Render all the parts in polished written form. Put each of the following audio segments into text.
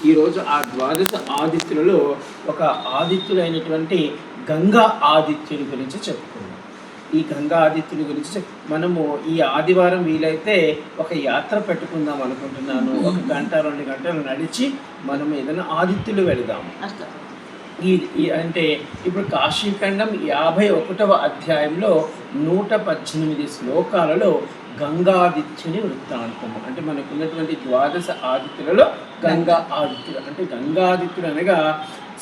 ఈరోజు ఆ ద్వాదశ ఆదిత్యులలో ఒక ఆదిత్యుడైనటువంటి గంగా ఆదిత్యుడి గురించి చెప్పుకున్నాం. ఈ గంగా ఆదిత్యుడి గురించి మనము ఈ ఆదివారం వీలైతే ఒక యాత్ర పెట్టుకుందాం అనుకుంటున్నాను. 1 గంట 2 గంటలు నడిచి మనం ఏదైనా ఆదిత్యులు వెళదాము. ఈ అంటే ఇప్పుడు కాశీఖండం 51వ అధ్యాయంలో 118 శ్లోకాలలో గంగాదిత్యుని వృత్తాంతము. అంటే మనకున్నటువంటి ద్వాదశ ఆదిత్యులలో గంగా ఆదిత్యుడు అంటే గంగాదిత్యుడు అనగా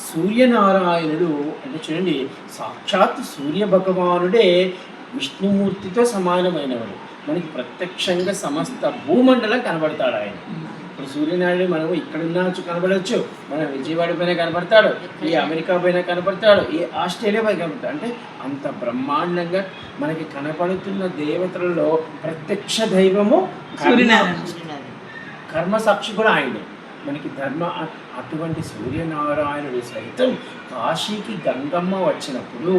సూర్యనారాయణుడు. అంటే చూడండి, సాక్షాత్ సూర్య భగవానుడే విష్ణుమూర్తితో సమానమైనవాడు. మనకి ప్రత్యక్షంగా సమస్త భూమండలం కనబడతాడు ఆయన. ఇప్పుడు సూర్యనారాయణ మనము ఇక్కడున్నా కనబడవచ్చు, మన విజయవాడ పైన కనబడతాడు, ఏ అమెరికా పైన కనబడతాడు, ఏ ఆస్ట్రేలియా పైన కనబడతాడు. అంటే అంత బ్రహ్మాండంగా మనకి కనపడుతున్న దేవతలలో ప్రత్యక్ష దైవము కర్మసాక్షి కూడా ఆయనే. మనకి ధర్మ అటువంటి సూర్యనారాయణుడు సైతం కాశీకి గంగమ్మ వచ్చినప్పుడు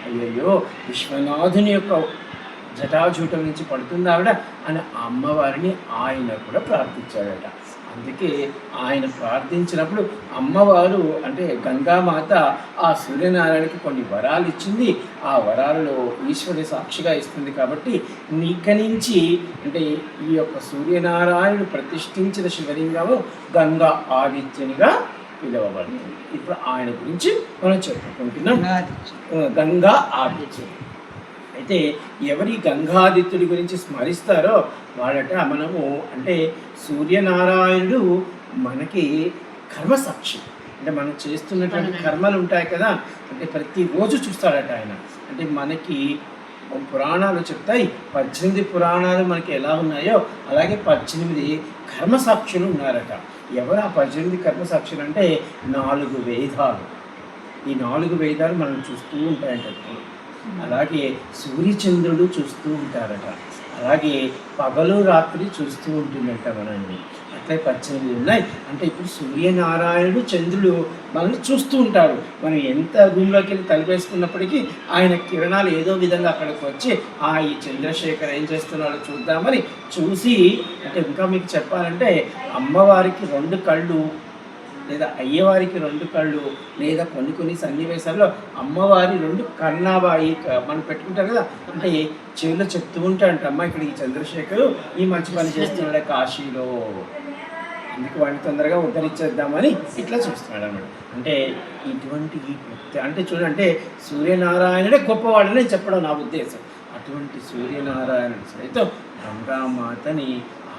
అయ్యయ్యో విశ్వనాథుని యొక్క జటాజూటం నుంచి పడుతుంది ఆవిడ అని అమ్మవారిని ఆయన కూడా ప్రార్థించాడట. అందుకే ఆయన ప్రార్థించినప్పుడు అమ్మవారు అంటే గంగామాత ఆ సూర్యనారాయణకి కొన్ని వరాలు ఇచ్చింది. ఆ వరాలలో ఈశ్వరి సాక్షిగా ఇస్తుంది. కాబట్టి నీక నుంచి అంటే ఈ యొక్క సూర్యనారాయణుడు ప్రతిష్ఠించిన శివలింగము గంగా ఆదిత్యునిగా పిలువబడుతుంది. ఇప్పుడు ఆయన గురించి మనం చెప్పుకుంటున్నాం. గంగా ఆదిత్యుడు అయితే ఎవరి గంగాదిత్యుడి గురించి స్మరిస్తారో వాళ్ళట మనము అంటే సూర్యనారాయణుడు మనకి కర్మసాక్షి. అంటే మనం చేస్తున్నటువంటి కర్మలు ఉంటాయి కదా, అంటే ప్రతిరోజు చూస్తాడట ఆయన. అంటే మనకి పురాణాలు చెప్తాయి, 18 పురాణాలు మనకి ఎలా ఉన్నాయో అలాగే 18 కర్మసాక్షులు ఉన్నారట. ఎవరు ఆ 18 కర్మసాక్షులు అంటే 4 వేదాలు. ఈ 4 వేదాలు మనం చూస్తూ ఉంటాయంట. అలాగే సూర్యచంద్రుడు చూస్తూ ఉంటారట. అలాగే పగలు రాత్రి చూస్తూ ఉంటుందట మనల్ని. అట్లా 18 ఉన్నాయి. అంటే ఇప్పుడు సూర్యనారాయణుడు చంద్రుడు మనల్ని చూస్తూ ఉంటాడు. మనం ఎంత రూమ్లోకి వెళ్ళి తలిపేసుకున్నప్పటికీ ఆయన కిరణాలు ఏదో విధంగా అక్కడికి వచ్చి ఈ చంద్రశేఖర్ ఏం చేస్తున్నాడో చూద్దామని చూసి, అంటే ఇంకా మీకు చెప్పాలంటే అమ్మవారికి 2 కళ్ళు లేదా అయ్యవారికి 2 కళ్ళు లేదా కొన్ని సన్నివేశాల్లో అమ్మవారి 2 కన్నాబాయి మనం పెట్టుకుంటారు కదా, అంటే చెవిలో చెప్తూ ఉంటాడంట, అమ్మ ఇక్కడ ఈ చంద్రశేఖరు ఈ మంచి పని చేస్తున్నాడే కాశీలో, అందుకు వాడిని తొందరగా ఉద్ధరించేద్దామని ఇట్లా చూస్తున్నాడు అన్నమాట. అంటే ఇటువంటి అంటే చూడంటే సూర్యనారాయణుడే గొప్పవాడని చెప్పడం నా ఉద్దేశం. అటువంటి సూర్యనారాయణుడు సైతం గంగామాతని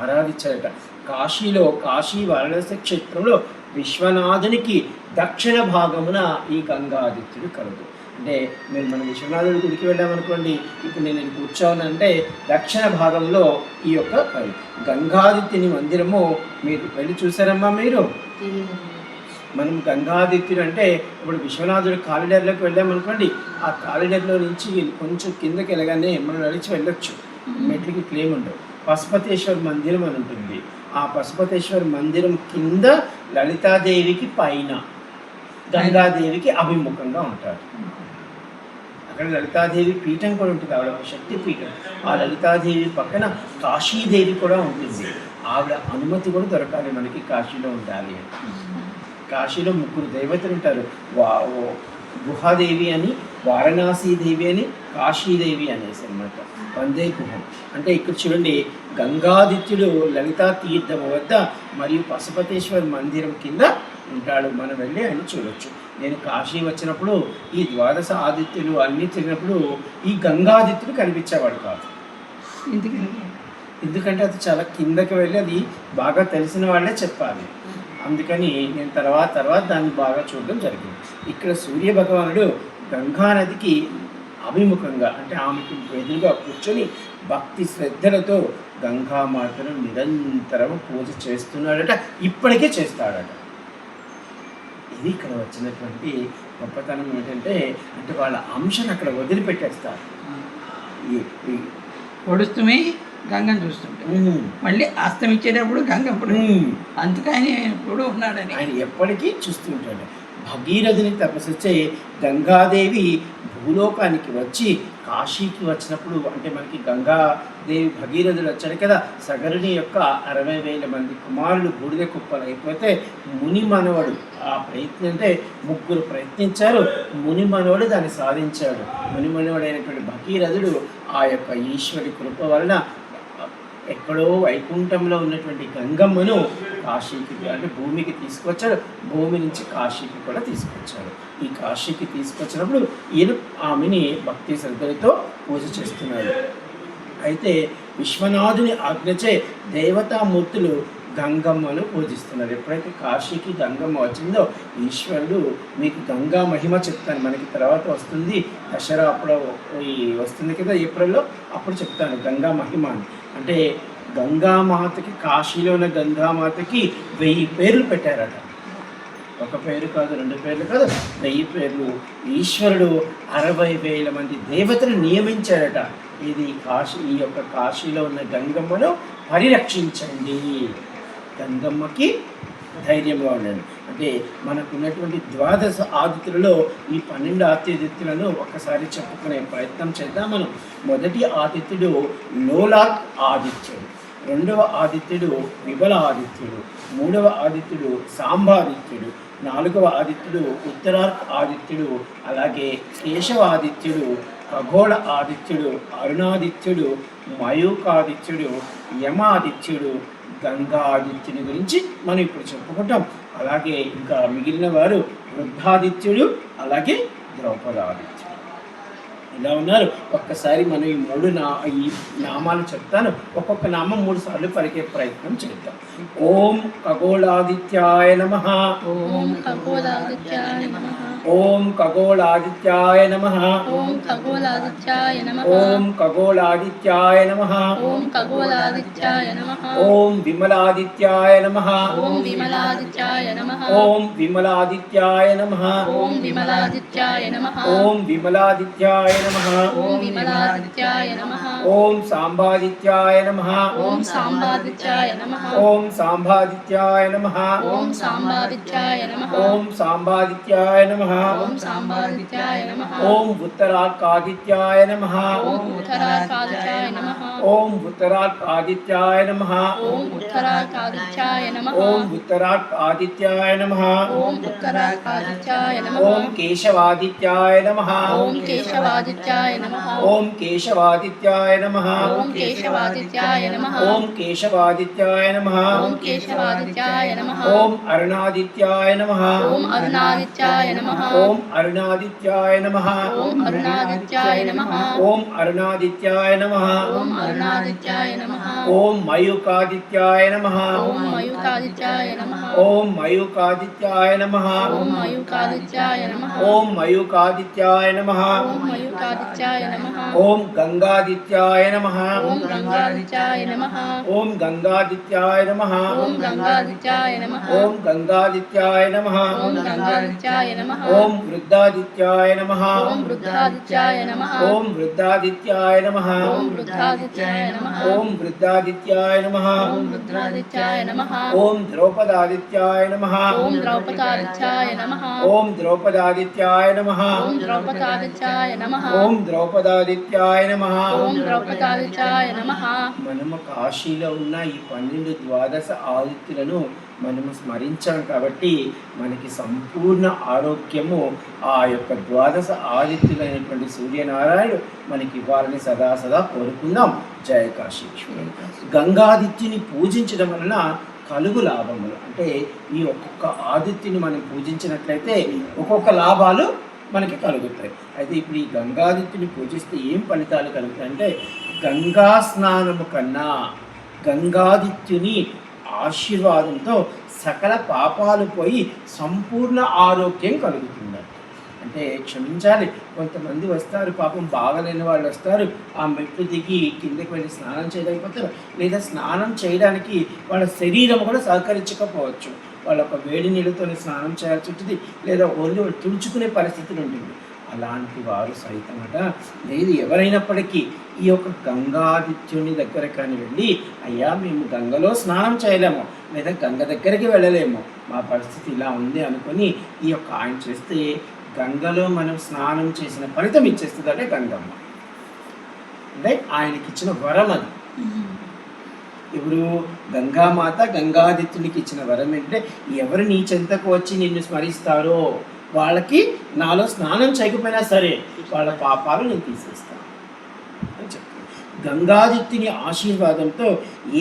ఆరాధించాడట. కాశీలో కాశీ వారణాసి క్షేత్రంలో విశ్వనాథునికి దక్షిణ భాగమున ఈ గంగాదిత్యుడు కలదు. అంటే మనం విశ్వనాథుడి గుడికి వెళ్ళామనుకోండి, ఇప్పుడు నేను కూర్చోనంటే దక్షిణ భాగంలో ఈ యొక్క గంగాదిత్యుని మందిరము మీరు వెళ్ళి చూసారమ్మా మీరు? మనం గంగాదిత్యుడు అంటే ఇప్పుడు విశ్వనాథుడి కారిడార్లోకి వెళ్ళామనుకోండి, ఆ కారిడార్లో నుంచి కొంచెం కిందకి వెళ్ళగానే మనం నడిచి వెళ్ళొచ్చు, మెట్లకి క్లెయిమ్ ఉండవు. పశుపతేశ్వర మందిరం అని ఉంటుంది. ఆ పశుపతేశ్వర మందిరం కింద లలితాదేవికి పైన గంగాదేవికి అభిముఖంగా ఉంటారు. అక్కడ లలితాదేవి పీఠం కూడా ఉంటుంది, ఆవిడ ఒక శక్తి పీఠం. ఆ లలితాదేవి పక్కన కాశీదేవి కూడా ఉంటుంది. ఆవిడ అనుమతి కూడా దొరకాలి మనకి కాశీలో ఉండాలి. కాశీలో 3 దేవతలు ఉంటారు, గుహాదేవి అని, వారణాసీదేవి అని, కాశీదేవి అనేసి అన్నమాట. వందే గుహం అంటే ఇక్కడ చూడండి, గంగాదిత్యుడు లలితా తీర్థము వద్ద మరియు పశుపతేశ్వర మందిరం కింద ఉంటాడు. మనం వెళ్ళి ఆయన చూడొచ్చు. నేను కాశీ వచ్చినప్పుడు ఈ ద్వాదశ ఆదిత్యులు అన్నీ తిరిగినప్పుడు ఈ గంగాదిత్యుడు కనిపించేవాడు కాదు. ఎందుకంటే అది చాలా కిందకి వెళ్ళి అది బాగా తెలిసిన వాళ్ళే చెప్పాలి. అందుకని నేను తర్వాత దాన్ని బాగా చూడడం జరిగింది. ఇక్కడ సూర్య భగవానుడు గంగానదికి అభిముఖంగా అంటే ఆమెకు ఎదురుగా కూర్చొని భక్తి శ్రద్ధలతో గంగామాతను నిరంతరం పూజ చేస్తున్నాడట, ఇప్పటికే చేస్తాడట. ఇది ఇక్కడ వచ్చినటువంటి గొప్పతనం ఏంటంటే, అంటే వాళ్ళ అంశను అక్కడ వదిలిపెట్టేస్తారు. పొడుస్తుమే గంగను చూస్తుంటాడు, మళ్ళీ అస్తమించేటప్పుడు గంగ అందుకు ఆయన ఎప్పుడు ఉన్నాడని ఆయన ఎప్పటికీ చూస్తూ ఉంటాడు. భగీరథుని తపస్సుచే గంగాదేవి భూలోకానికి వచ్చి కాశీకి వచ్చినప్పుడు, అంటే మనకి గంగాదేవి భగీరథుడు వచ్చాడు కదా, సగరుని యొక్క 60,000 మంది కుమారులు బూడిద కుప్పలు అయిపోతే ముని మనవడు ఆ ప్రయత్నం, అంటే 3 ప్రయత్నించారు, ముని మనవడు దాన్ని సాధించాడు. ముని మనవడైనటువంటి భగీరథుడు ఆ యొక్క ఈశ్వరి కృప వలన ఎక్కడో వైకుంఠంలో ఉన్నటువంటి గంగమ్మను కాశీకి, అంటే భూమికి తీసుకొచ్చాడు. భూమి నుంచి కాశీకి కూడా తీసుకొచ్చాడు. ఈ కాశీకి తీసుకొచ్చినప్పుడు ఈయన ఆమెని భక్తి శ్రద్ధలతో పూజ చేస్తున్నాడు. అయితే విశ్వనాథుని ఆజ్ఞచే దేవతామూర్తులు గంగమ్మను పూజిస్తున్నారు. ఎప్పుడైతే కాశీకి గంగమ్మ వచ్చిందో ఈశ్వరుడు మీకు గంగా మహిమ చెప్తాను, మనకి తర్వాత వస్తుంది దసరా అప్పుడు వస్తుంది కదా ఏప్రిల్లో, అప్పుడు చెప్తాను గంగా మహిమ అని. అంటే గంగామాతకి, కాశీలో ఉన్న గంగామాతకి 1000 పేర్లు పెట్టారట. ఒక పేరు కాదు, 2 పేర్లు కాదు, 1000 పేర్లు. ఈశ్వరుడు 60,000 మంది దేవతలు నియమించాడట. ఇది ఈ యొక్క కాశీలో ఉన్న గంగమ్మను పరిరక్షించండి, గంగమ్మకి ధైర్యంగా ఉండండి. అంటే మనకున్నటువంటి 12 ఆదిత్యులలో ఈ 12 ఆదిత్యులను ఒక్కసారి చెప్పుకునే ప్రయత్నం చేద్దాం మనం. మొదటి ఆదిత్యుడు లోలార్క్ ఆదిత్యుడు, 2వ ఆదిత్యుడు విబల ఆదిత్యుడు, 3వ ఆదిత్యుడు సాంబాదిత్యుడు, 4వ ఆదిత్యుడు ఉత్తరార్క్ ఆదిత్యుడు, అలాగే కేశవ ఆదిత్యుడు, ఖగోళ ఆదిత్యుడు, అరుణాదిత్యుడు, మయూకాదిత్యుడు, యమాదిత్యుడు, గంగా ఆదిత్యుని గురించి మనం ఇప్పుడు చెప్పుకుంటాం. అలాగే ఇంకా మిగిలిన వారు వృద్ధాదిత్యుడు, అలాగే ద్రౌపదాదిత్యుడు, ఇలా ఉన్నారు. ఒక్కసారి మనం ఈ నామాలు చెప్తాను, ఒక్కొక్క నామం 3 సార్లు పలికే ప్రయత్నం చేద్దాం. ఓం ఖగోళాదిత్యాయ నమః. ఓం ఖగోళాదిత్యాయ నమః. ఓం ఖగోళాదిత్యాయ నమః. ఓం ఖగోళాదిత్యాయ నమః. ఓం ఖగోళాదిత్యాయ నమః. ఓం ఖగోళాదిత్యాయ నమః. ఓం విమలాదిత్యాయ నమః. ఓం విమలాదిత్యాయ నమః. ఓం విమలాదిత్యాయ నమః. ఓం విమలాదిత్యాయ నమః. ఓం విమలాదిత్యాయ నమః. ఓం విమలాదిత్యాయ నమః. ఓం సాంబాదిత్యాయ నమః. ఓం సాంబాదిత్యాయ నమః. ఓం సాంబాదిత్యాయ నమః. ఓం సాంబాదిత్యాయ నమః. ఓం సాంబాదిత్యాయ నమః. ఓం సాంబాదిత్యాయ నమః. ఓం ఉత్తరార్కాదిత్యాయ నమః. ఓం ఉత్తరార్కాదిత్యాయ నమః. ఓం ఉత్తరార్కాదిత్యాయ నమః. ఓం ఉత్తరార్కాదిత్యాయ నమః. ఓం ఉత్తరార్కాదిత్యాయ నమః. ఓం ఉత్తరార్కాదిత్యాయ నమః. ఓం కేశవాదిత్యాయ నమః. ఓం కేశవాదిత్యాయ నమః. ఓం కేశవాదిత్యాయ నమః. ఓం కేశవాదిత్యాయ నమః. ఓం కేశవాదిత్యాయ నమః. ఓం కేశవాదిత్యాయ నమః. ఓం అరుణాదిత్యాయ నమః. ఓం అరుణాదిత్యాయ నమః. ఓం అరుణాదిత్యాయ నమః. ఓం అరుణాదిత్యాయ నమః. ఓం అరుణాదిత్యాయ నమః. ఓం అరుణాదిత్యాయ నమః. ఓం మయూకాదిత్యాయ నమః. ఓం మయూకాదిత్యాయ నమః. ఓం మయూకాదిత్యాయ నమః. ఓం మయూకాదిత్యాయ నమః. ఓం మయూకాదిత్యాయ నమః. ఓం మయూకాదిత్యాయ నమః. ఓం గంగాదిత్యాయ నమః. ఓం గంగాదిత్యాయ నమః. ఓం గంగాదిత్యాయ నమః. ఓం గంగాదిత్యాయ నమః. ఓం గంగాదిత్యాయ నమః. ఓం గంగాదిత్యాయ నమః. ఓం వృద్ధాదిత్యాయ నమః. ఓం వృద్ధాదిత్యాయ నమః. ఓం వృద్ధాదిత్యాయ నమః. ఓం వృద్ధాదిత్యాయ నమః. ఓం వృద్ధాదిత్యాయ నమః. ఓం వృద్ధాదిత్యాయ నమః. ఓం ద్రౌపదాదిత్యాయ నమః. ఓం ద్రౌపదాదిత్యాయ నమః. ఓం ద్రౌపదాదిత్యాయ నమః. ఓం ద్రౌపదాదిత్యాయ నమః. ఓం ద్రౌపదాదిత్యాయ నమః. ఓం ద్రౌపదాదిత్యాయ నమః. మనము కాశీలో ఉన్న ఈ 12 ద్వాదశ ఆదిత్యులను మనము స్మరించాం కాబట్టి మనకి సంపూర్ణ ఆరోగ్యము ఆ యొక్క ద్వాదశ ఆదిత్యులైనటువంటి సూర్యనారాయణుడు మనకి ఇవ్వాలని సదా కోరుకుందాం. జయ కాశీశ్వరుడు. గంగాదిత్యుని పూజించడం వలన కలుగు లాభములు, అంటే ఈ ఒక్కొక్క ఆదిత్యుని మనం పూజించినట్లయితే ఒక్కొక్క లాభాలు మనకి కలుగుతాయి. అయితే ఇప్పుడు ఈ గంగాదిత్యుని పూజిస్తే ఏం ఫలితాలు కలుగుతాయి అంటే, గంగా స్నానము కన్నా గంగాదిత్యుని ఆశీర్వాదంతో సకల పాపాలు పోయి సంపూర్ణ ఆరోగ్యం కలుగుతుంది. అంటే క్షమించాలి, కొంతమంది వస్తారు పాపం బాగలేని వాళ్ళు వస్తారు, ఆ మెట్లు దిగి కిందకి వెళ్ళి స్నానం చేయలేకపోతారు, లేదా స్నానం చేయడానికి వాళ్ళ శరీరం కూడా సహకరించకపోవచ్చు, వాళ్ళ ఒక వేడి నీళ్ళతో స్నానం చేయాల్సి ఉంటుంది, లేదా ఒళ్ళు తుడుచుకునే పరిస్థితులు ఉంటుంది. అలాంటి వారు సైతమట లేదు ఎవరైనప్పటికీ ఈ యొక్క గంగాదిత్యుని దగ్గర కానీ వెళ్ళి అయ్యా మేము గంగలో స్నానం చేయలేము లేదా గంగ దగ్గరికి వెళ్ళలేము మా పరిస్థితి ఇలా ఉంది అనుకొని ఈ యొక్క ఆయన చేస్తే గంగలో మనం స్నానం చేసిన ఫలితం ఇచ్చేస్తుందంటే గంగమ్మ అంటే ఆయనకి ఇచ్చిన వరం అది. ఇప్పుడు గంగామాత గంగాదిత్యునికి ఇచ్చిన వరం ఏంటంటే ఎవరు నీ చెంతకు వచ్చి నిన్ను స్మరిస్తారో వాళ్ళకి నాలో స్నానం చేయకపోయినా సరే వాళ్ళ పాపాలు నేను తీసేస్తాను అని చెప్తాను. గంగాదిత్యుని ఆశీర్వాదంతో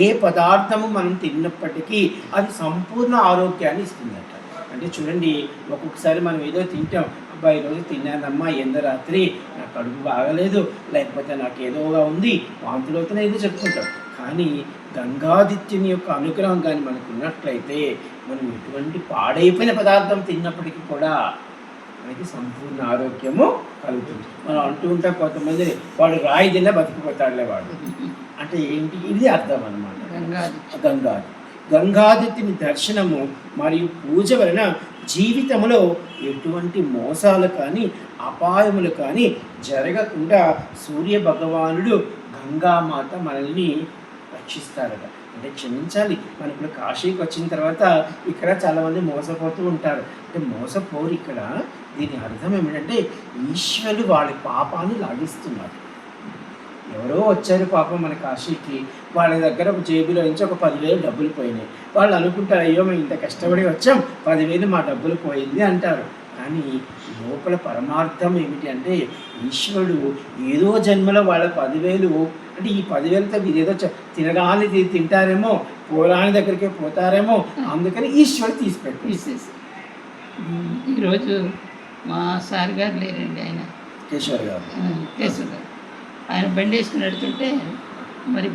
ఏ పదార్థము మనం తిన్నప్పటికీ అది సంపూర్ణ ఆరోగ్యాన్ని ఇస్తుందట. అంటే చూడండి ఒక్కొక్కసారి మనం ఏదో తింటాం, అబ్బాయి ఈరోజు తిన్నానమ్మా ఎంద రాత్రి నా కడుపు బాగలేదు లేకపోతే నాకు ఏదోగా ఉంది వాంతులు అవుతున్నాయి ఏదో చెప్పుకుంటాం. కానీ గంగాదిత్యుని యొక్క అనుగ్రహం కానీ మనకు ఉన్నట్లయితే మనం ఎటువంటి పాడైపోయిన పదార్థం తిన్నప్పటికీ కూడా మనకి సంపూర్ణ ఆరోగ్యము కలుగుతుంది. మనం అంటూ ఉంటాం కొంతమంది వాడు రాయి తిన్నా బతికిపోతాడులే వాడు అంటే ఏంటి ఇది అర్థం అన్నమాట. గంగాదిత్యుని దర్శనము మరియు పూజ వలన జీవితంలో ఎటువంటి మోసాలు కానీ అపాయములు కానీ జరగకుండా సూర్య భగవానుడు గంగామాత మనల్ని రక్షిస్తారట. అంటే క్షమించాలి మనం ఇప్పుడు కాశీకి వచ్చిన తర్వాత ఇక్కడ చాలామంది మోసపోతూ ఉంటారు. అంటే మోసపోరు ఇక్కడ. దీని అర్థం ఏమిటంటే ఈశ్వరుడు వాళ్ళ పాపాన్ని లాగిస్తున్నారు. ఎవరో వచ్చారు పాపం మన కాశీకి, వాళ్ళ దగ్గర ఒక జేబులో నుంచి ఒక 10,000 డబ్బులు పోయినాయి. వాళ్ళు అనుకుంటారు అయ్యో మేము ఇంత కష్టపడి వచ్చాం 10,000 మా డబ్బులు పోయింది అంటారు. కానీ లోపల పరమార్థం ఏమిటి అంటే ఈశ్వరుడు ఏదో జన్మలో వాళ్ళ 10,000 అంటే ఈ 10,000తో మీరు ఏదో తినగానే తింటారేమో పోరాని దగ్గరికి పోతారేమో అందుకని ఈశ్వరుడు తీసిపెట్టి. ఈరోజు మా సార్ గారు లేరండి, ఆయన కేశవర్ గారు కేశవ్ గారు ఆయన బండి వేసుకుని వెళ్తుంటే మరి